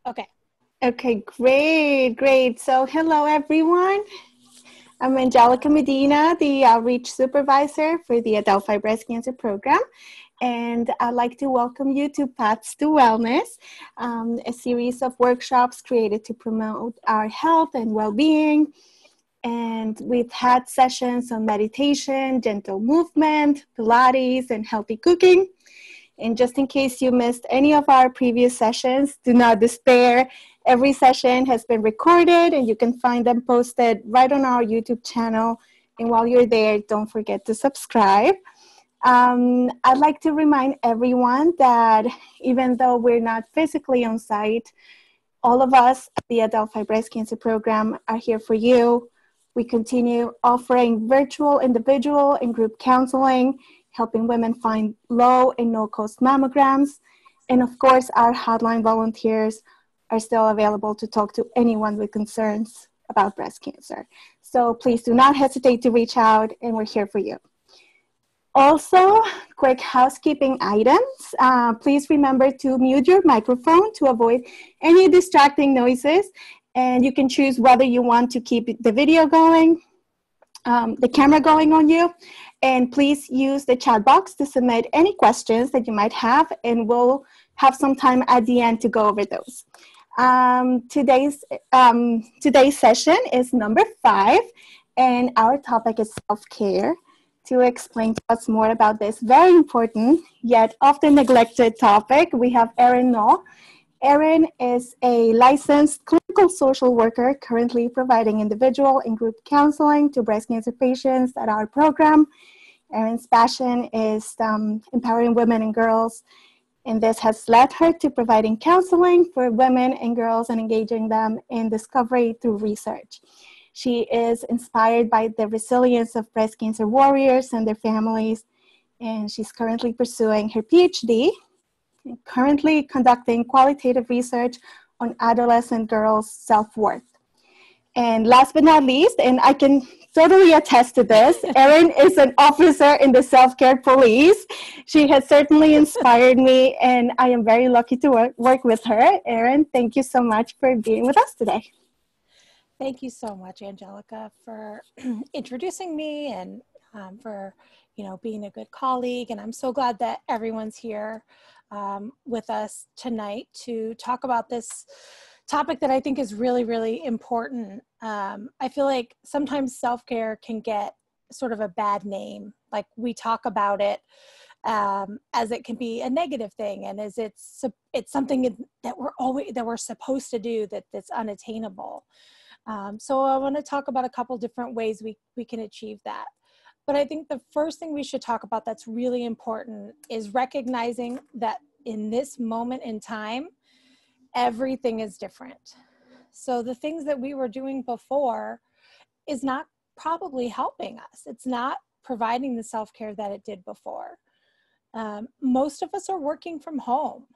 Okay. Okay, great. So hello, everyone. I'm Angelica Medina, the Outreach Supervisor for the Adelphi Breast Cancer Program. And I'd like to welcome you to Paths to Wellness, a series of workshops created to promote our health and well-being. And we've had sessions on meditation, gentle movement, Pilates, and healthy cooking. And just in case you missed any of our previous sessions, do not despair. Every session has been recorded and you can find them posted right on our YouTube channel. And while you're there, don't forget to subscribe. I'd like to remind everyone that even though we're not physically on site, all of us at the Adelphi Breast Cancer Program are here for you. We continue offering virtual, individual, and group counseling, helping women find low and no-cost mammograms. And of course, our hotline volunteers are still available to talk to anyone with concerns about breast cancer. So please do not hesitate to reach out, and we're here for you. Also, quick housekeeping items. Please remember to mute your microphone to avoid any distracting noises. And you can choose whether you want to keep the video going, the camera going on you. And please use the chat box to submit any questions that you might have, and we'll have some time at the end to go over those. Today's session is number 5, and our topic is self-care. To explain to us more about this very important yet often neglected topic, we have Erin Nau. Erin is a licensed clinical social worker currently providing individual and group counseling to breast cancer patients at our program. Erin's passion is empowering women and girls, and this has led her to providing counseling for women and girls and engaging them in discovery through research. She is inspired by the resilience of breast cancer warriors and their families, and she's currently pursuing her PhD, currently conducting qualitative research on adolescent girls' self-worth. And last but not least, and I can totally attest to this, Erin is an officer in the self-care police. She has certainly inspired me, and I am very lucky to work with her. Erin, thank you so much for being with us today. Thank you so much, Angelica, for introducing me and for being a good colleague. And I'm so glad that everyone's here with us tonight to talk about this topic that I think is really, really important. I feel like sometimes self-care can get sort of a bad name. Like we talk about it as it can be a negative thing, and as it's something that we're supposed to do that's unattainable. So I want to talk about a couple different ways we can achieve that. But I think the first thing we should talk about that's really important is recognizing that in this moment in time, everything is different. So the things that we were doing before is not probably helping us. It's not providing the self-care that it did before. Most of us are working from home.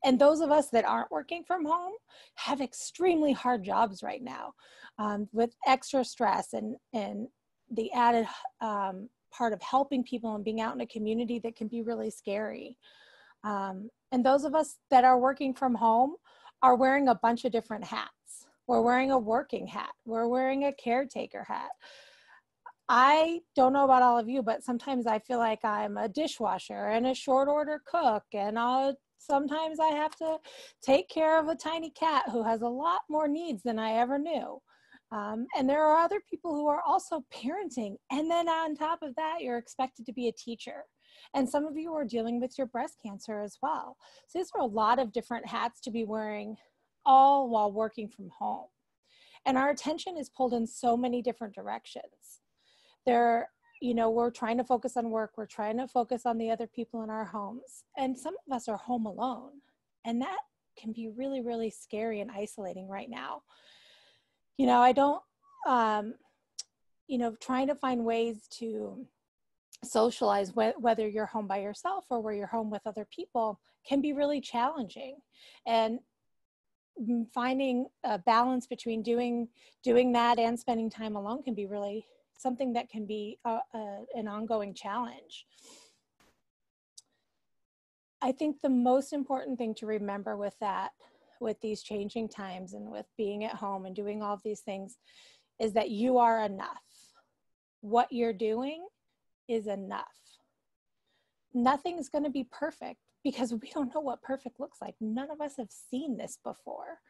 And those of us that aren't working from home have extremely hard jobs right now with extra stress and the added part of helping people and being out in a community that can be really scary. And those of us that are working from home are wearing a bunch of different hats. We're wearing a working hat. We're wearing a caretaker hat. I don't know about all of you, but sometimes I feel like I'm a dishwasher and a short order cook, and sometimes I have to take care of a tiny cat who has a lot more needs than I ever knew. And there are other people who are also parenting. And then on top of that, you're expected to be a teacher. And some of you are dealing with your breast cancer as well. So these are a lot of different hats to be wearing, all while working from home. And our attention is pulled in so many different directions. We're trying to focus on work. We're trying to focus on the other people in our homes. And some of us are home alone. And that can be really, really scary and isolating right now. Trying to find ways to socialize, whether you're home by yourself or where you're home with other people, can be really challenging. And finding a balance between doing that and spending time alone can be really something that can be an ongoing challenge. I think the most important thing to remember with that, with these changing times and with being at home and doing all of these things is that you are enough. What you're doing is enough. Nothing is going to be perfect because we don't know what perfect looks like. None of us have seen this before.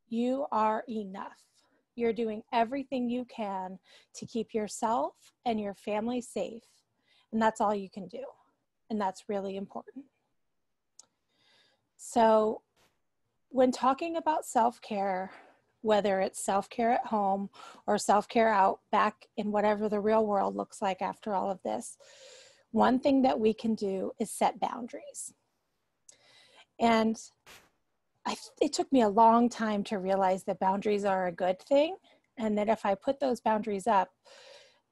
You are enough. You're doing everything you can to keep yourself and your family safe. And that's all you can do. And that's really important. So when talking about self-care, whether it's self-care at home or self-care out back in whatever the real world looks like after all of this, one thing that we can do is set boundaries. And it took me a long time to realize that boundaries are a good thing, and that if I put those boundaries up,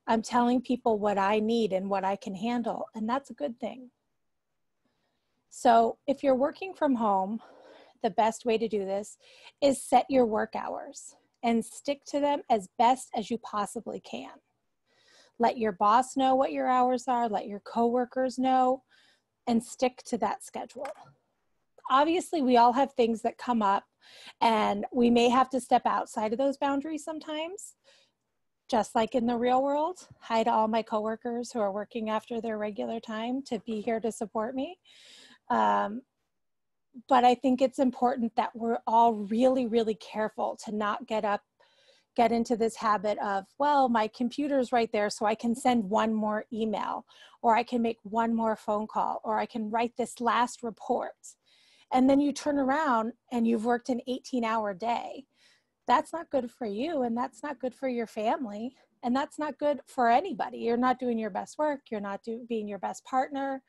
I'm telling people what I need and what I can handle, and that's a good thing. So if you're working from home, the best way to do this is set your work hours and stick to them as best as you possibly can. Let your boss know what your hours are, let your coworkers know, and stick to that schedule. Obviously, we all have things that come up, and we may have to step outside of those boundaries sometimes, just like in the real world. Hi to all my coworkers who are working after their regular time to be here to support me. But I think it's important that we're all really, really careful to not get into this habit of, well, my computer's right there, so I can send one more email, or I can make one more phone call, or I can write this last report. And then you turn around and you've worked an 18-hour day. That's not good for you, and that's not good for your family, and that's not good for anybody. You're not doing your best work. You're not being your best partner.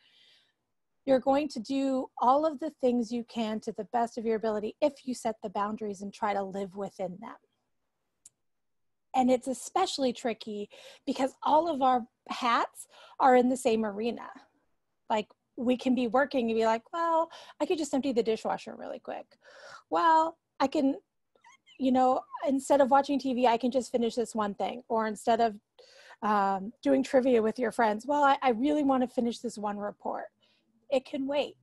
You're going to do all of the things you can to the best of your ability if you set the boundaries and try to live within them. And it's especially tricky because all of our hats are in the same arena. Like, we can be working and be like, well, I could just empty the dishwasher really quick. Well, I can, instead of watching TV, I can just finish this one thing. Or instead of doing trivia with your friends, well, I really want to finish this one report. It can wait,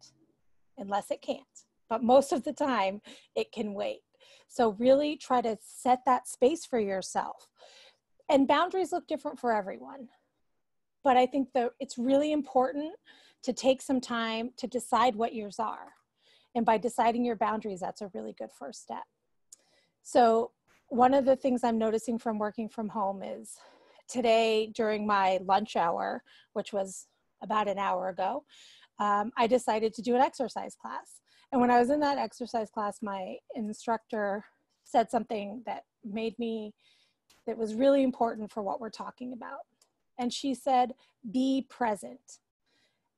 unless it can't. But most of the time, it can wait. So really try to set that space for yourself. And boundaries look different for everyone. But I think that it's really important to take some time to decide what yours are. And by deciding your boundaries, that's a really good first step. So one of the things I'm noticing from working from home is today during my lunch hour, which was about an hour ago, I decided to do an exercise class. And when I was in that exercise class, my instructor said something that was really important for what we're talking about. And she said, be present.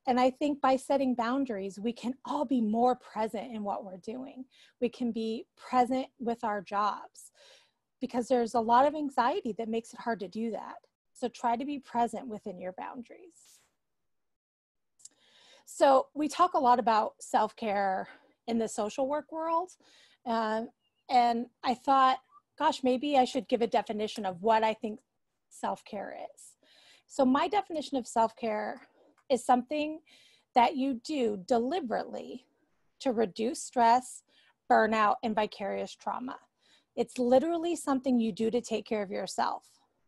And I think by setting boundaries, we can all be more present in what we're doing. We can be present with our jobs because there's a lot of anxiety that makes it hard to do that. So try to be present within your boundaries. So we talk a lot about self-care in the social work world. And I thought, gosh, maybe I should give a definition of what I think self-care is. So my definition of self-care is something that you do deliberately to reduce stress, burnout, and vicarious trauma. It's literally something you do to take care of yourself,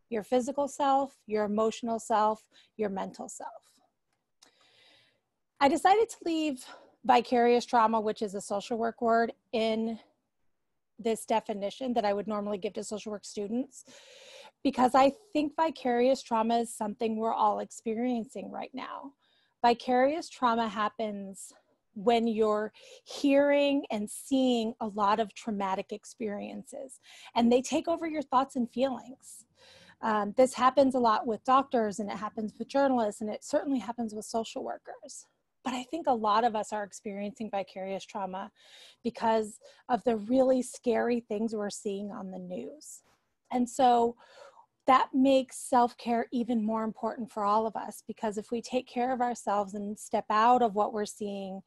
your physical self, your emotional self, your mental self. I decided to leave vicarious trauma, which is a social work word, in this definition that I would normally give to social work students, because I think vicarious trauma is something we're all experiencing right now. Vicarious trauma happens when you're hearing and seeing a lot of traumatic experiences, and they take over your thoughts and feelings. This happens a lot with doctors, and it happens with journalists, and it certainly happens with social workers. But I think a lot of us are experiencing vicarious trauma because of the really scary things we're seeing on the news. And so that makes self-care even more important for all of us, because if we take care of ourselves and step out of what we're seeing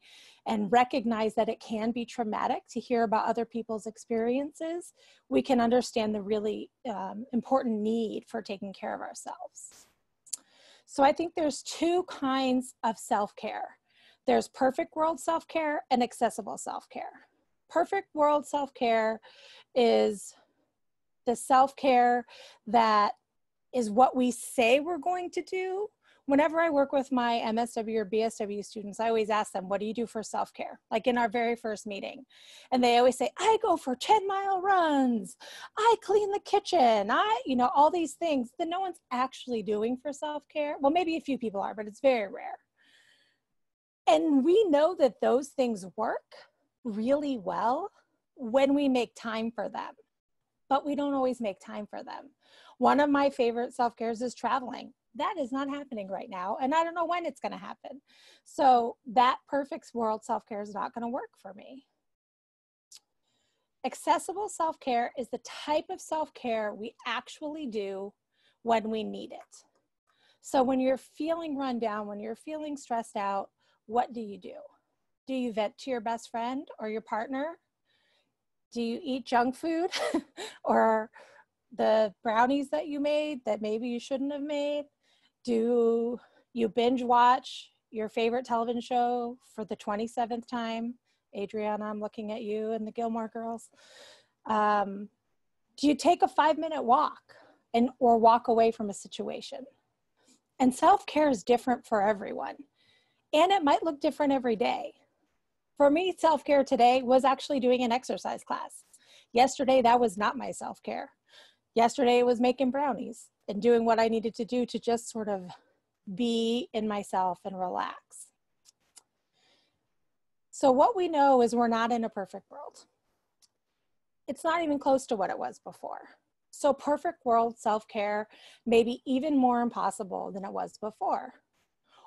and recognize that it can be traumatic to hear about other people's experiences, we can understand the really important need for taking care of ourselves. So I think there's two kinds of self-care. There's perfect world self-care and accessible self-care. Perfect world self-care is the self-care that is what we say we're going to do. Whenever I work with my MSW or BSW students, I always ask them, what do you do for self-care? Like in our very first meeting. And they always say, I go for 10-mile runs. I clean the kitchen. All these things that no one's actually doing for self-care. Well, maybe a few people are, but it's very rare. And we know that those things work really well when we make time for them, but we don't always make time for them. One of my favorite self-cares is traveling. That is not happening right now, and I don't know when it's going to happen. So that perfect world self-care is not going to work for me. Accessible self-care is the type of self-care we actually do when we need it. So when you're feeling run down, when you're feeling stressed out, what do? Do you vent to your best friend or your partner? Do you eat junk food or the brownies that you made that maybe you shouldn't have made? Do you binge watch your favorite television show for the 27th time? Adriana, I'm looking at you and the Gilmore Girls. Do you take a 5-minute walk or walk away from a situation? And self-care is different for everyone. And it might look different every day. For me, self-care today was actually doing an exercise class. Yesterday, that was not my self-care. Yesterday, it was making brownies and doing what I needed to do to just sort of be in myself and relax. So what we know is we're not in a perfect world. It's not even close to what it was before. So perfect world self-care may be even more impossible than it was before.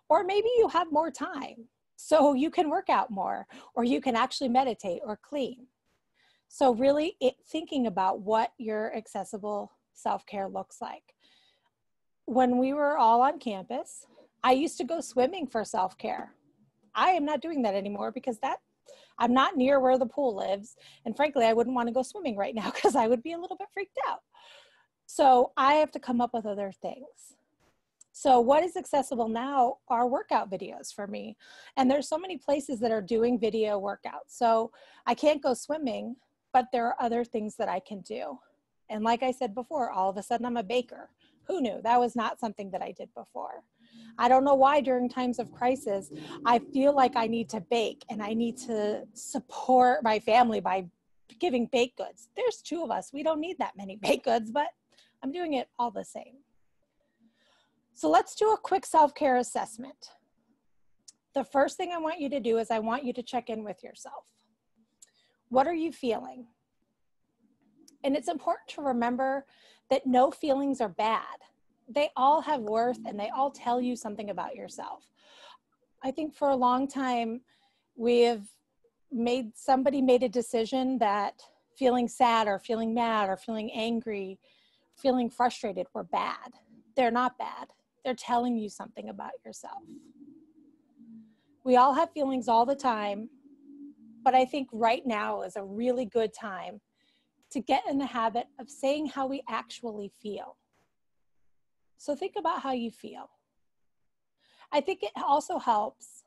Or maybe you have more time, so you can work out more, or you can actually meditate or clean. So really thinking about what your accessible self-care looks like. When we were all on campus, I used to go swimming for self-care. I am not doing that anymore because I'm not near where the pool lives. And frankly, I wouldn't want to go swimming right now because I would be a little bit freaked out. So I have to come up with other things. So what is accessible now are workout videos for me. And there's so many places that are doing video workouts. So I can't go swimming, but there are other things that I can do. And like I said before, all of a sudden I'm a baker. Who knew? That was not something that I did before. I don't know why during times of crisis, I feel like I need to bake and I need to support my family by giving baked goods. There's 2 of us. We don't need that many baked goods, but I'm doing it all the same. So let's do a quick self-care assessment. The first thing I want you to do is I want you to check in with yourself. What are you feeling? And it's important to remember that no feelings are bad. They all have worth and they all tell you something about yourself. I think for a long time, somebody made a decision that feeling sad or feeling mad or feeling angry, feeling frustrated were bad. They're not bad. They're telling you something about yourself. We all have feelings all the time, but I think right now is a really good time to get in the habit of saying how we actually feel. So think about how you feel. I think it also helps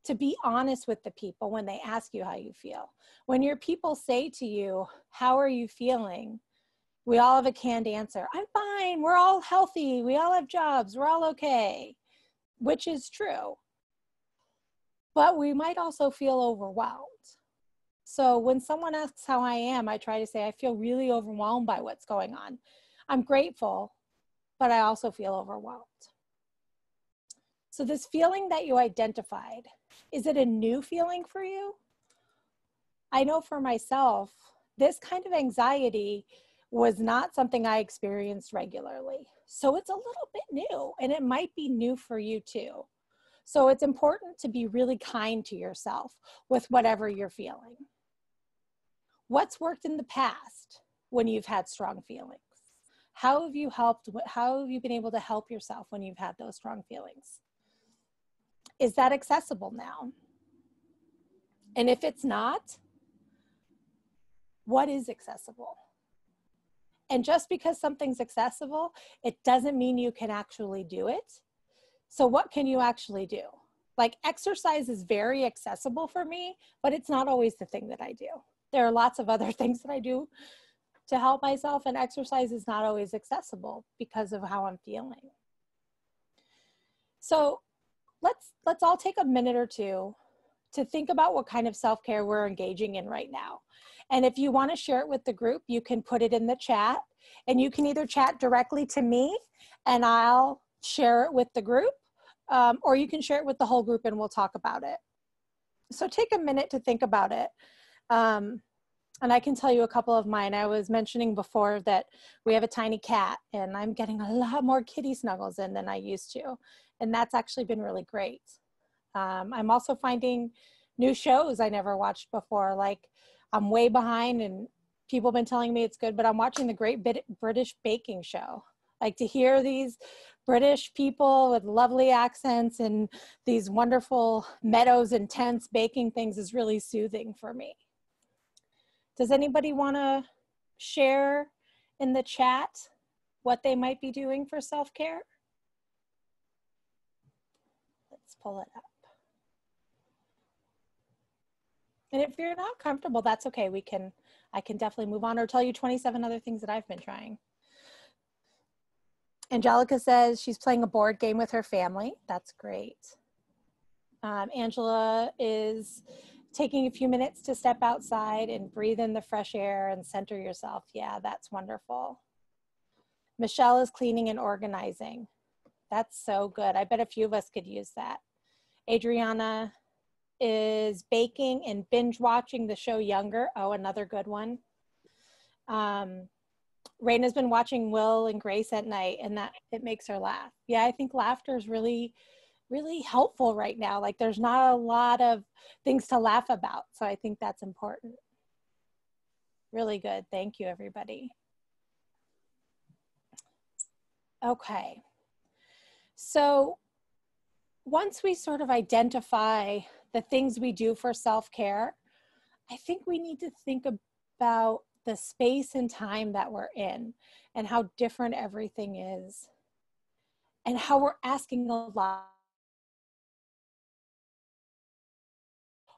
to be honest with the people when they ask you how you feel. When your people say to you, how are you feeling? We all have a canned answer. I'm fine. We're all healthy. We all have jobs. We're all okay, which is true. But we might also feel overwhelmed. So when someone asks how I am, I try to say, I feel really overwhelmed by what's going on. I'm grateful, but I also feel overwhelmed. So this feeling that you identified, is it a new feeling for you? I know for myself, this kind of anxiety was not something I experienced regularly. So it's a little bit new, and it might be new for you too. So it's important to be really kind to yourself with whatever you're feeling. What's worked in the past when you've had strong feelings? How have you been able to help yourself when you've had those strong feelings? Is that accessible now? And if it's not, what is accessible? And just because something's accessible, it doesn't mean you can actually do it. So what can you actually do? Like exercise is very accessible for me, but it's not always the thing that I do. There are lots of other things that I do to help myself, and exercise is not always accessible because of how I'm feeling. So let's all take a minute or two to think about what kind of self-care we're engaging in right now. And if you want to share it with the group, you can put it in the chat, and you can either chat directly to me and I'll share it with the group, or you can share it with the whole group and we'll talk about it. So take a minute to think about it. And I can tell you a couple of mine. I was mentioning before that we have a tiny cat, and I'm getting a lot more kitty snuggles in than I used to. And that's actually been really great. I'm also finding new shows I never watched before. Like, I'm way behind and people have been telling me it's good, but I'm watching the Great British Baking Show. Like, to hear these British people with lovely accents and these wonderful meadows and tents baking things is really soothing for me. Does anybody want to share in the chat what they might be doing for self-care? Let's pull it up. And if you're not comfortable, that's okay. I can definitely move on or tell you 27 other things that I've been trying. Angelica says she's playing a board game with her family. That's great. Angela is taking a few minutes to step outside and breathe in the fresh air and center yourself. Yeah, that's wonderful. Michelle is cleaning and organizing. That's so good. I bet a few of us could use that. Adriana is baking and binge watching the show Younger. Oh, another good one. Raina's been watching Will and Grace at night, and that it makes her laugh. Yeah, I think laughter is really helpful right now. Like, there's not a lot of things to laugh about. So I think that's important. Really good. Thank you, everybody. Okay. So once we sort of identify the things we do for self-care, I think we need to think about the space and time that we're in and how different everything is and how we're asking a lot.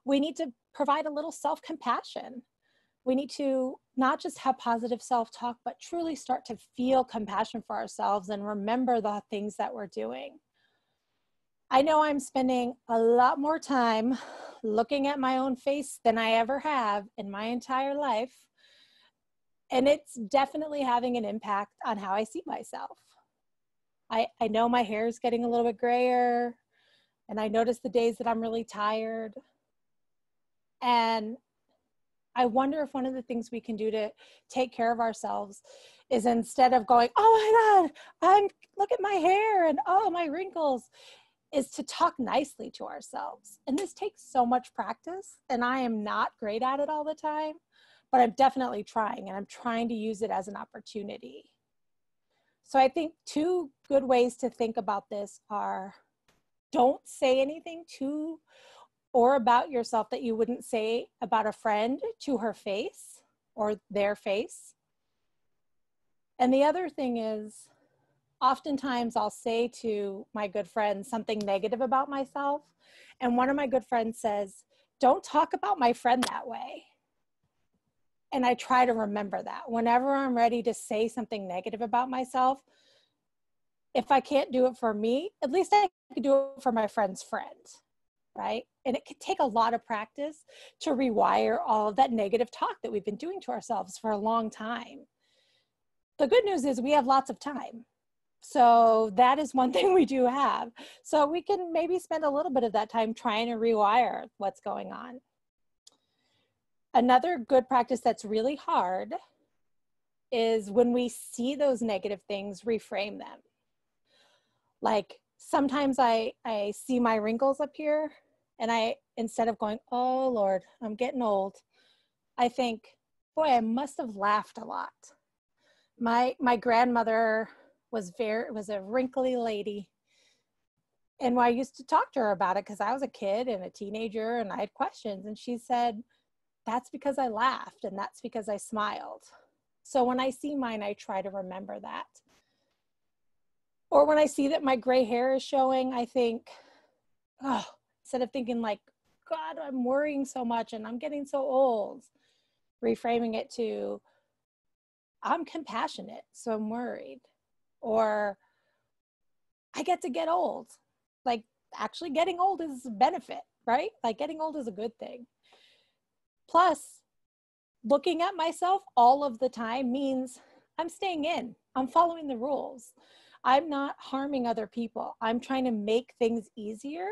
We need to provide a little self-compassion. We need to not just have positive self-talk, but truly start to feel compassion for ourselves and remember the things that we're doing. I know I'm spending a lot more time looking at my own face than I ever have in my entire life. And it's definitely having an impact on how I see myself. I know my hair is getting a little bit grayer, and I notice the days that I'm really tired. And I wonder if one of the things we can do to take care of ourselves is, instead of going, oh my God, look at my hair and oh, my wrinkles, is to talk nicely to ourselves. And this takes so much practice, and I am not great at it all the time, but I'm definitely trying, and I'm trying to use it as an opportunity. So I think two good ways to think about this are, don't say anything to or about yourself that you wouldn't say about a friend to her face or their face. And the other thing is, oftentimes I'll say to my good friends something negative about myself, and one of my good friends says, don't talk about my friend that way. And I try to remember that whenever I'm ready to say something negative about myself, if I can't do it for me, at least I can do it for my friend's friend, right? And it could take a lot of practice to rewire all of that negative talk that we've been doing to ourselves for a long time. The good news is we have lots of time. So that is one thing we do have. So we can maybe spend a little bit of that time trying to rewire what's going on. Another good practice that's really hard is, when we see those negative things, reframe them. Like, sometimes I see my wrinkles up here, and instead of going, oh Lord, I'm getting old, I think, boy, I must have laughed a lot. My grandmother was a wrinkly lady. And I used to talk to her about it because I was a kid and a teenager and I had questions. And she said, that's because I laughed and that's because I smiled. So when I see mine, I try to remember that. Or when I see that my gray hair is showing, I think, oh, instead of thinking like, God, I'm worrying so much and I'm getting so old, reframing it to, I'm compassionate, so I'm worried. Or I get to get old. Like, actually getting old is a benefit, right? Like, getting old is a good thing. Plus, looking at myself all of the time means I'm staying in. I'm following the rules. I'm not harming other people. I'm trying to make things easier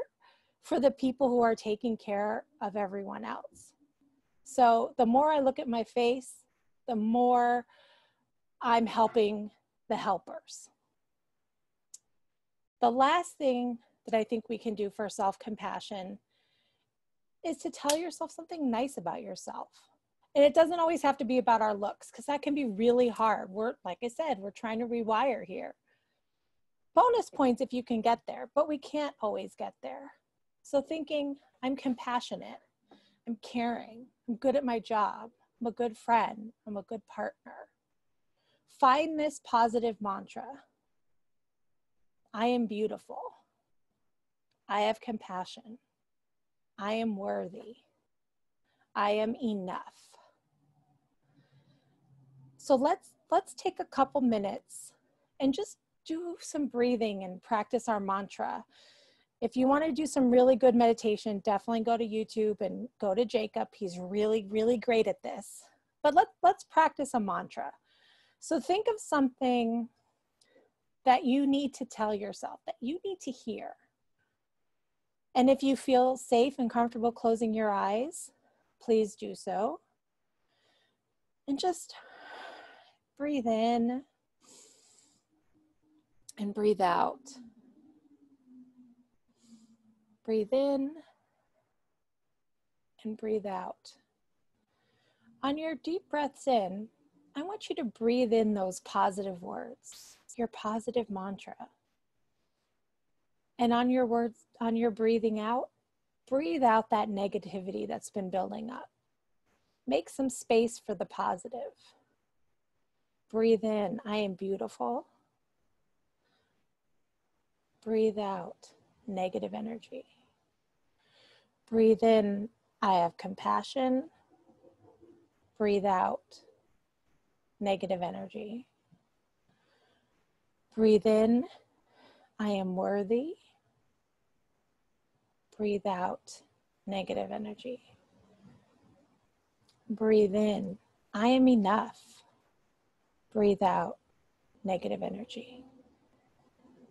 for the people who are taking care of everyone else. So the more I look at my face, the more I'm helping the helpers. The last thing that I think we can do for self-compassion is to tell yourself something nice about yourself. And it doesn't always have to be about our looks, because that can be really hard. Like I said, we're trying to rewire here. Bonus points if you can get there, but we can't always get there. So thinking, I'm compassionate, I'm caring, I'm good at my job, I'm a good friend, I'm a good partner. Find this positive mantra. I am beautiful. I have compassion. I am worthy. I am enough. So let's take a couple minutes and just do some breathing and practice our mantra. If you want to do some really good meditation, definitely go to YouTube and go to Jacob. He's really, really great at this. But let's practice a mantra. So think of something that you need to tell yourself, that you need to hear. And if you feel safe and comfortable closing your eyes, please do so. And just breathe in and breathe out. Breathe in and breathe out. On your deep breaths in, I want you to breathe in those positive words, your positive mantra. And on your breathing out, breathe out that negativity that's been building up. Make some space for the positive. Breathe in, I am beautiful. Breathe out, negative energy. Breathe in, I have compassion. Breathe out, negative energy. Breathe in, I am worthy. Breathe out, negative energy. Breathe in, I am enough. Breathe out, negative energy.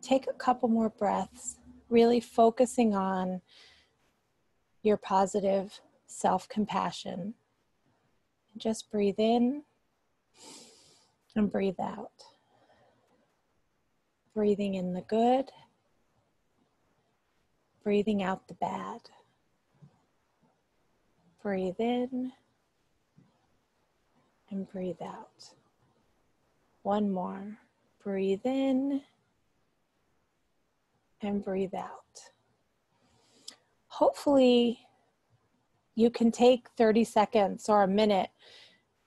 Take a couple more breaths, really focusing on your positive self-compassion. Just breathe in and breathe out. Breathing in the good, breathing out the bad. Breathe in and breathe out. One more. Breathe in and breathe out. Hopefully, you can take 30 seconds or a minute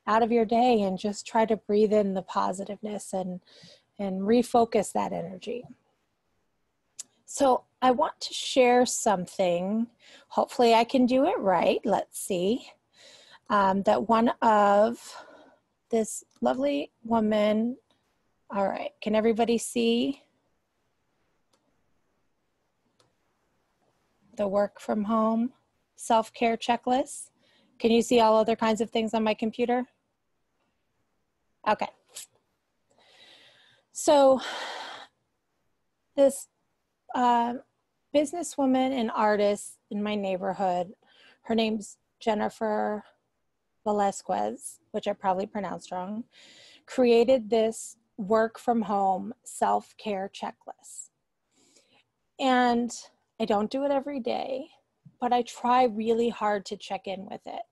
out of your day and just try to breathe in the positiveness and refocus that energy. So I want to share something. Hopefully I can do it right. Let's see. That one of this lovely woman. All right, can everybody see the work from home self-care checklist? Can you see all other kinds of things on my computer? Okay. So this businesswoman and artist in my neighborhood, her name's Jennifer Velasquez, which I probably pronounced wrong, created this work from home self-care checklist. And I don't do it every day, but I try really hard to check in with it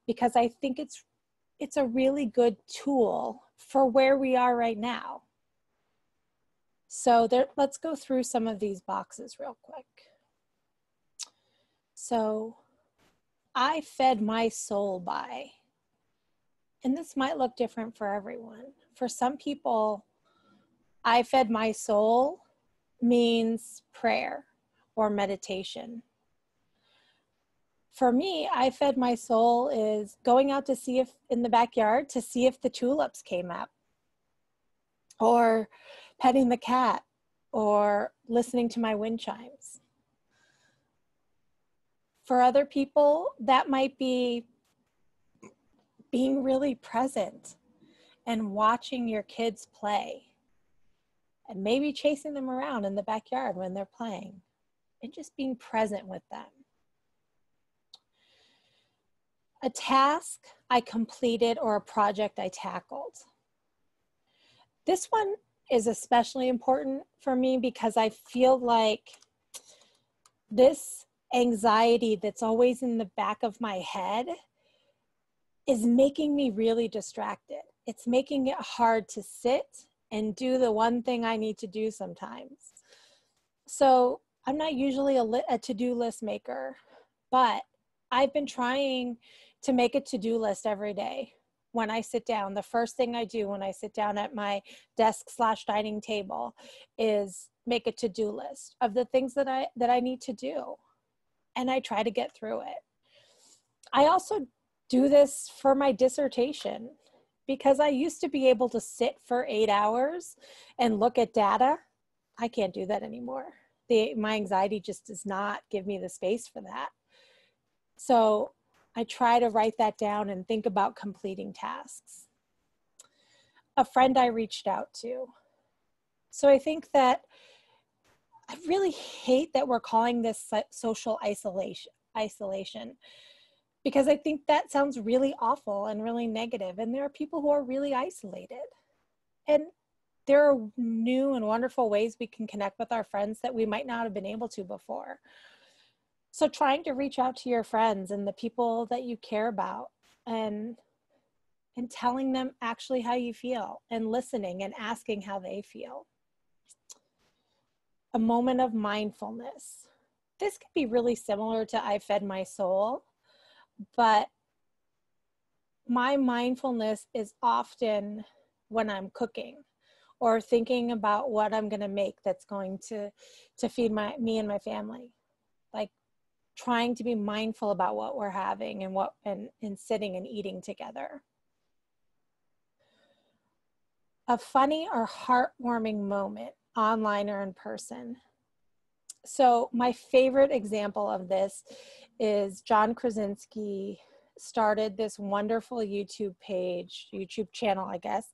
because I think it's a really good tool for where we are right now. So let's go through some of these boxes real quick. So I fed my soul by, and this might look different for everyone. For some people, I fed my soul means prayer or meditation. For me, I fed my soul is going out to see if in the backyard to see if the tulips came up, or petting the cat, or listening to my wind chimes. For other people, that might be being really present and watching your kids play, and maybe chasing them around in the backyard when they're playing, and just being present with them. A task I completed or a project I tackled. This one is especially important for me because I feel like this anxiety that's always in the back of my head is making me really distracted. It's making it hard to sit and do the one thing I need to do sometimes. So I'm not usually a to-do list maker, but I've been trying to make a to-do list every day. When I sit down, the first thing I do when I sit down at my desk/dining table is make a to-do list of the things that I need to do. And I try to get through it. I also do this for my dissertation because I used to be able to sit for 8 hours and look at data. I can't do that anymore. My anxiety just does not give me the space for that. So I try to write that down and think about completing tasks. A friend I reached out to. So I think that I really hate that we're calling this social isolation, because I think that sounds really awful and really negative. And there are people who are really isolated. And there are new and wonderful ways we can connect with our friends that we might not have been able to before. So trying to reach out to your friends and the people that you care about, and telling them actually how you feel, and listening and asking how they feel. A moment of mindfulness. This can be really similar to I fed my soul, but my mindfulness is often when I'm cooking or thinking about what I'm going to make that's going to feed me and my family. Like trying to be mindful about what we're having and sitting and eating together. A funny or heartwarming moment, online or in person. So my favorite example of this is John Krasinski started this wonderful YouTube channel, I guess,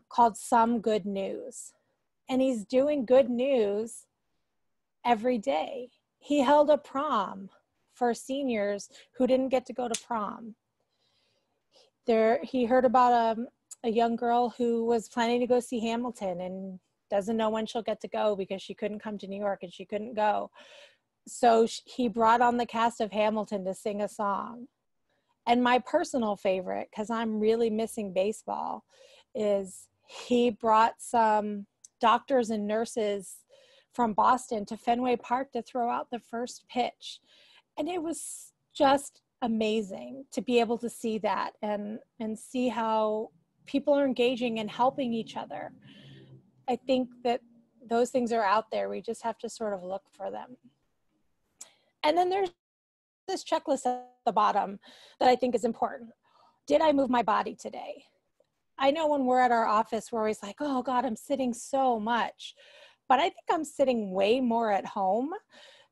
called Some Good News. And he's doing good news every day. He held a prom for seniors who didn't get to go to prom. He heard about a young girl who was planning to go see Hamilton and doesn't know when she'll get to go because she couldn't come to New York and she couldn't go. So he brought on the cast of Hamilton to sing a song. And my personal favorite, because I'm really missing baseball, is he brought some doctors and nurses from Boston to Fenway Park to throw out the first pitch. And it was just amazing to be able to see that and see how people are engaging and helping each other. I think that those things are out there. We just have to sort of look for them. And then there's this checklist at the bottom that I think is important. Did I move my body today? I know when we're at our office, we're always like, oh God, I'm sitting so much. But I think I'm sitting way more at home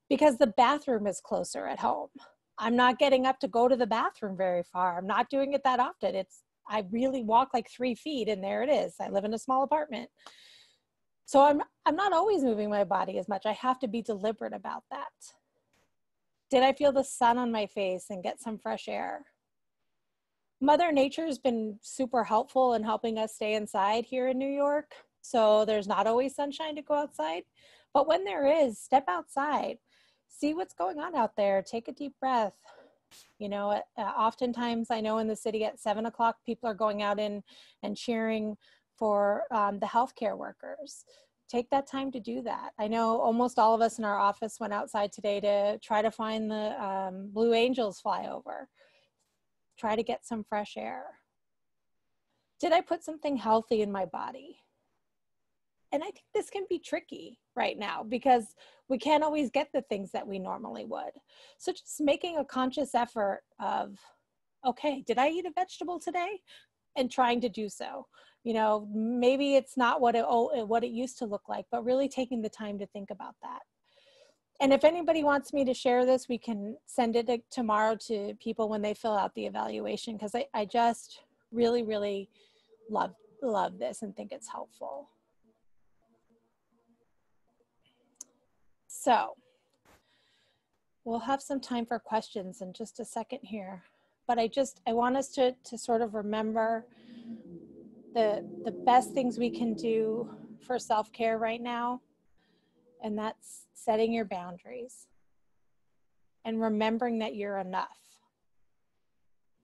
because the bathroom is closer at home. I'm not getting up to go to the bathroom very far. I'm not doing it that often. I really walk like 3 feet and there it is. I live in a small apartment. So I'm not always moving my body as much. I have to be deliberate about that. Did I feel the sun on my face and get some fresh air? Mother Nature's been super helpful in helping us stay inside here in New York. So there's not always sunshine to go outside. But when there is, step outside. See what's going on out there. Take a deep breath. You know, oftentimes I know in the city at 7 o'clock, people are going out and cheering for the healthcare workers. Take that time to do that. I know almost all of us in our office went outside today to try to find the Blue Angels flyover. Try to get some fresh air. Did I put something healthy in my body? And I think this can be tricky right now because we can't always get the things that we normally would. So just making a conscious effort of, okay, did I eat a vegetable today? And trying to do so. You know, maybe it's not what it used to look like, but really taking the time to think about that. And if anybody wants me to share this, we can send it tomorrow to people when they fill out the evaluation, because I just really, really love this and think it's helpful. So we'll have some time for questions in just a second here, but I want us to sort of remember the best things we can do for self-care right now, and that's setting your boundaries and remembering that you're enough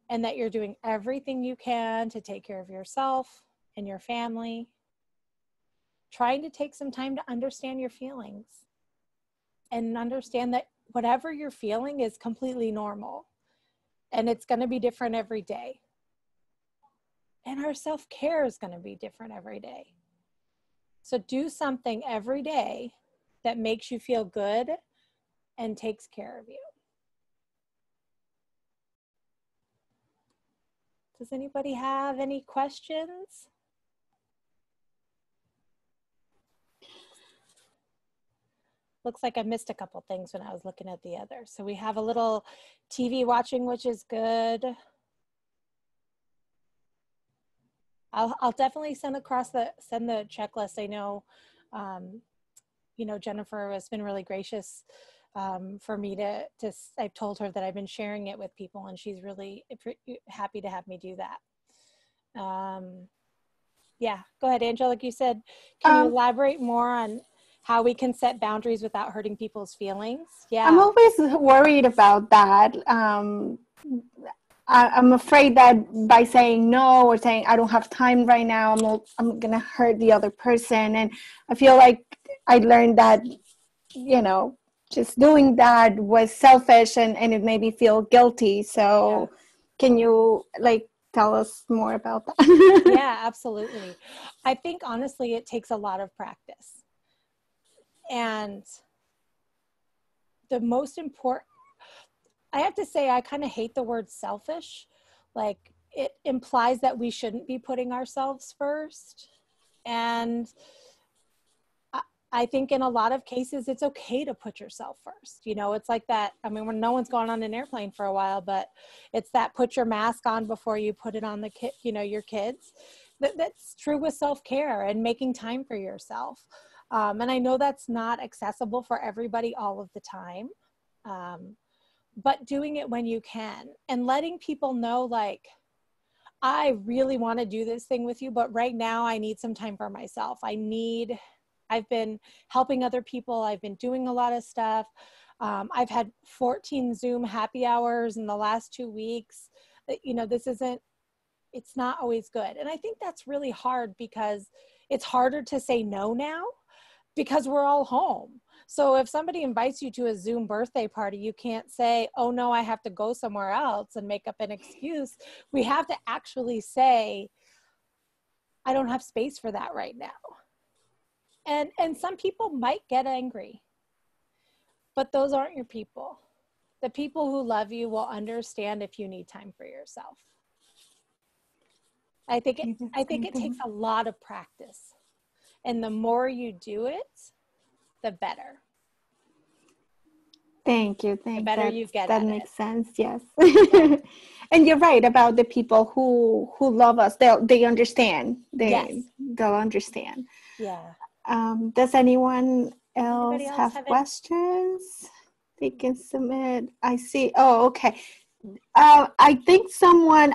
and that you're doing everything you can to take care of yourself and your family. Trying to take some time to understand your feelings and understand that whatever you're feeling is completely normal and it's going to be different every day. And our self-care is going to be different every day. So do something every day that makes you feel good and takes care of you. Does anybody have any questions? Looks like I missed a couple things when I was looking at the others. So we have a little TV watching, which is good. I'll definitely send the checklist. I know, you know, Jennifer has been really gracious for me to I've told her that I've been sharing it with people, and she's really happy to have me do that. Yeah, go ahead, Angela. Like you said, can you elaborate more on how we can set boundaries without hurting people's feelings? Yeah. I'm always worried about that. I'm afraid that by saying no or saying I don't have time right now, I'm going to hurt the other person. And I feel like I learned that, you know, just doing that was selfish and it made me feel guilty. So Can you tell us more about that? Yeah, absolutely. I think honestly, it takes a lot of practice. And the most important, I have to say, I kind of hate the word selfish. Like, it implies that we shouldn't be putting ourselves first. And I think in a lot of cases, it's okay to put yourself first. You know, it's like that. I mean, when no one's gone on an airplane for a while, but it's that put your mask on before you put it on the kid, you know, your kids. That's true with self-care and making time for yourself. And I know that's not accessible for everybody all of the time. But doing it when you can and letting people know, like, I really want to do this thing with you, but right now I need some time for myself. I've been helping other people. I've been doing a lot of stuff. I've had 14 Zoom happy hours in the last 2 weeks. You know, it's not always good. And I think that's really hard because it's harder to say no now because we're all home. So if somebody invites you to a Zoom birthday party, you can't say, oh no, I have to go somewhere else and make up an excuse. We have to actually say, I don't have space for that right now. And some people might get angry, but those aren't your people. The people who love you will understand if you need time for yourself. I think it takes a lot of practice. And the more you do it, the better. Thank you. The better you get at it. That makes sense. Yes. And you're right about the people who love us. They understand. They'll understand. Yeah. Does anyone else have questions? They can submit. I see. Oh, okay. I think someone.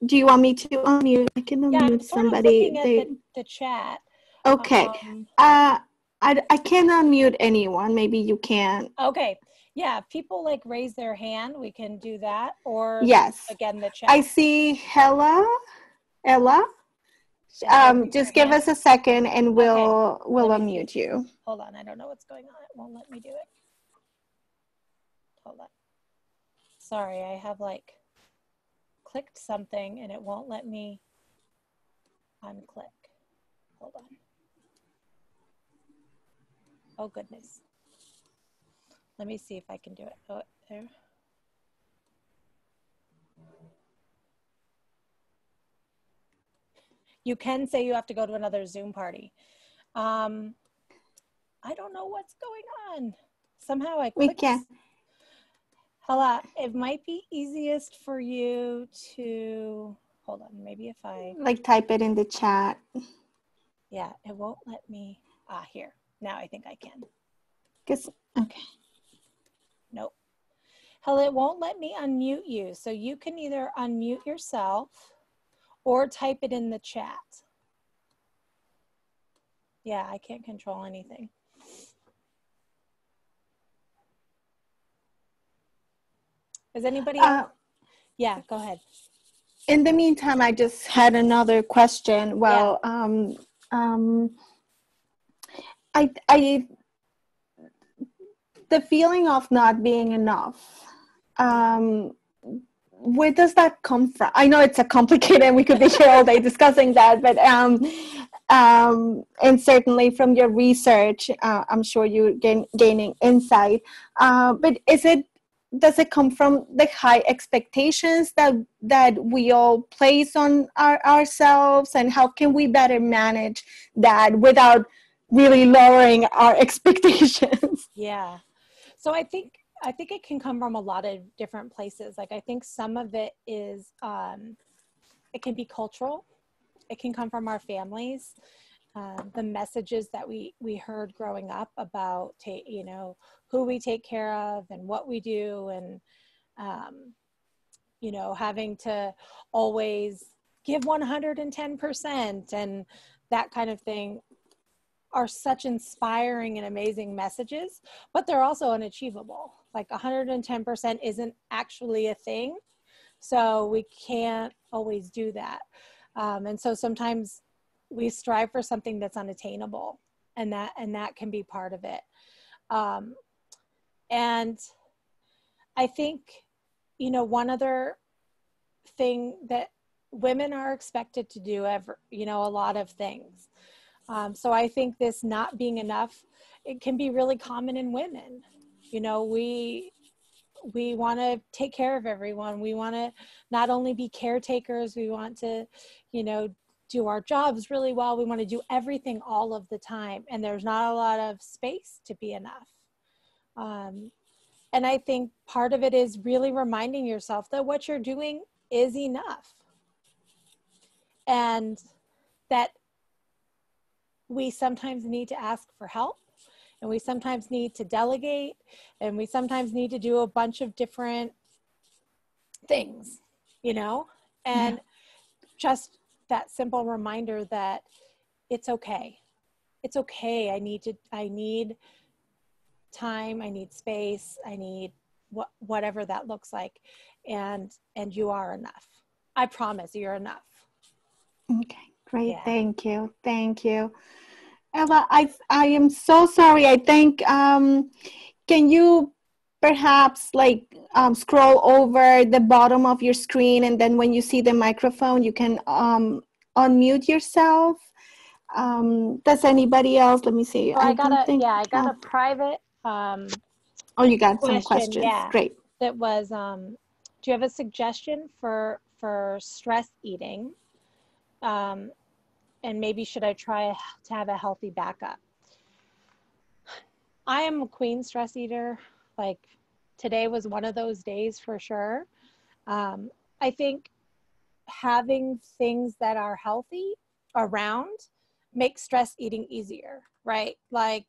Do you want me to unmute? I can unmute somebody. Looking at the chat. Okay. I can't unmute anyone. Maybe you can. Okay. Yeah. If people raise their hand, we can do that. Or yes. Again, the chat. I see Ella. Just give us a second and we'll unmute you. Hold on. I don't know what's going on. It won't let me do it. Hold on. Sorry. I have clicked something and it won't let me unclick. Hold on. Oh, goodness. Let me see if I can do it. Oh, there. You can say you have to go to another Zoom party. I don't know what's going on. Somehow I We clicked. can. Hala, it might be easiest for you to, hold on, maybe if I, Like type it in the chat. yeah, it won't let me, here. Now I think I can. Okay. Nope. Hala, it won't let me unmute you. So you can either unmute yourself or type it in the chat. Yeah, I can't control anything. Is anybody else? Yeah, go ahead. In the meantime, I just had another question. Well, I the feeling of not being enough. Where does that come from? I know it's a complicated, and we could be here all day discussing that. But and certainly from your research, I'm sure you're gaining insight. But does it come from the high expectations that we all place on ourselves, and how can we better manage that without really lowering our expectations? Yeah. So I think it can come from a lot of different places. Like I think some of it is, it can be cultural. It can come from our families. The messages that we heard growing up about, you know, who we take care of and what we do, and, you know, having to always give 110% and that kind of thing are such inspiring and amazing messages, but they're also unachievable. Like 110% isn't actually a thing. So we can't always do that. And so sometimes we strive for something that's unattainable, and that can be part of it. And I think, you know, one other thing that women are expected to do, you know, a lot of things. So I think this not being enough, it can be really common in women. You know, we want to take care of everyone. We want to not only be caretakers, we want to, you know, do our jobs really well. We want to do everything all of the time. And there's not a lot of space to be enough. And I think part of it is really reminding yourself that what you're doing is enough. And that we sometimes need to ask for help, and we sometimes need to delegate, and we sometimes need to do a bunch of different things, you know, and just that simple reminder that it's okay. It's okay. I need time, I need space, I need whatever that looks like. And you are enough. I promise you're enough. Okay, great. Yeah. Thank you. Thank you. Eva, I am so sorry. I think, can you perhaps like scroll over the bottom of your screen, and then when you see the microphone, you can unmute yourself. Does anybody else? Let me see. So I got a private oh, you got question, some questions. yeah. Great. That was, do you have a suggestion for stress eating? And maybe should I try to have a healthy backup? I am a queen stress eater. Like today was one of those days for sure. I think having things that are healthy around makes stress eating easier, right? Like,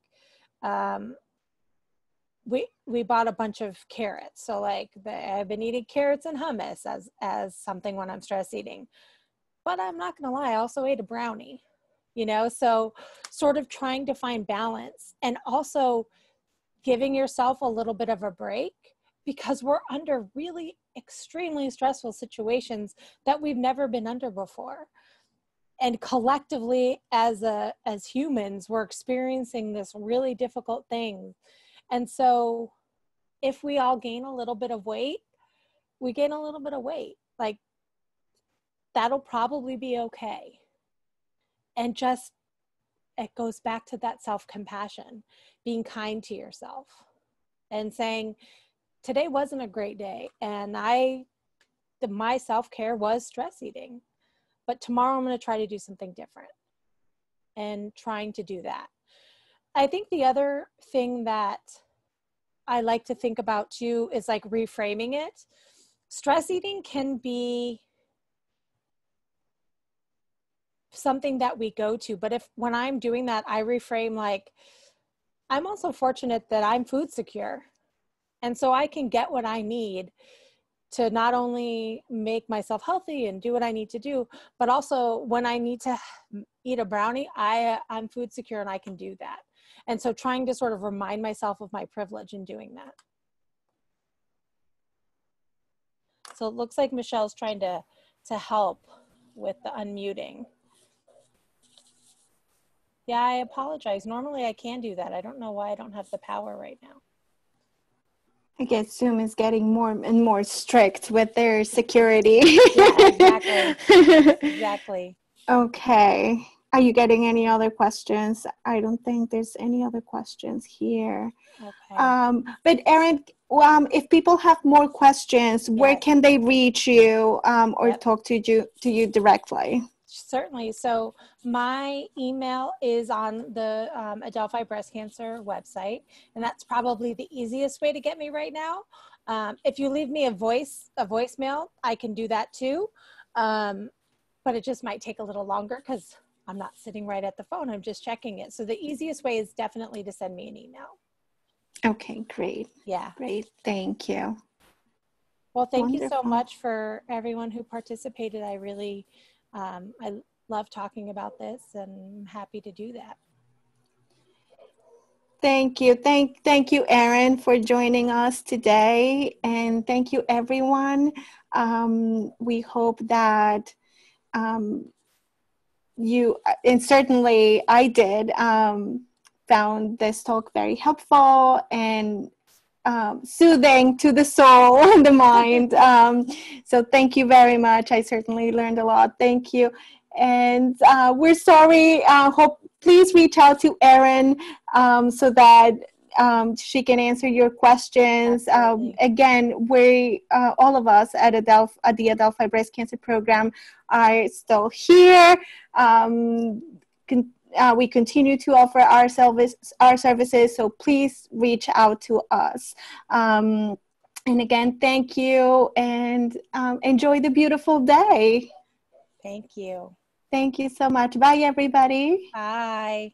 we bought a bunch of carrots. So like I've been eating carrots and hummus as something when I'm stress eating. But I'm not gonna lie, I also ate a brownie, you know? So sort of trying to find balance, and also giving yourself a little bit of a break, because we're under really extremely stressful situations that we've never been under before. And collectively as humans, we're experiencing this really difficult thing. And so if we all gain a little bit of weight, we gain a little bit of weight. Like that'll probably be okay. And just it goes back to that self-compassion, being kind to yourself and saying, today wasn't a great day. And my self-care was stress eating, but tomorrow I'm going to try to do something different, and trying to do that. I think the other thing that I like to think about too is like reframing it. Stress eating can be something that we go to, but when I'm doing that, I reframe like, I'm also fortunate that I'm food secure. And so I can get what I need to not only make myself healthy and do what I need to do, but also when I need to eat a brownie, I'm food secure and I can do that. And so trying to sort of remind myself of my privilege in doing that. So it looks like Michelle's trying to help with the unmuting. Yeah, I apologize. Normally I can do that. I don't know why I don't have the power right now. I guess Zoom is getting more and more strict with their security. Yeah, exactly. Exactly. Okay. Are you getting any other questions? I don't think there's any other questions here. Okay. But Erin, if people have more questions, where can they reach you or talk to you directly? Certainly. So my email is on the Adelphi Breast Cancer website, and that's probably the easiest way to get me right now. If you leave me a voicemail, I can do that too. But it just might take a little longer because I'm not sitting right at the phone. I'm just checking it. So the easiest way is definitely to send me an email. Okay, great. Yeah. Great. Thank you. Well, thank you so much for everyone who participated. I really, I love talking about this, and I'm happy to do that. Thank you. Thank you, Erin, for joining us today. And thank you, everyone. We hope that you, and certainly I did, found this talk very helpful and soothing to the soul and the mind. So thank you very much. I certainly learned a lot. Thank you. And we're sorry. Please reach out to Erin so that she can answer your questions. Again, we, all of us at the Adelphi Breast Cancer Program are still here. We continue to offer our services, so please reach out to us. And again, thank you, and enjoy the beautiful day. Thank you. Thank you so much. Bye, everybody. Bye.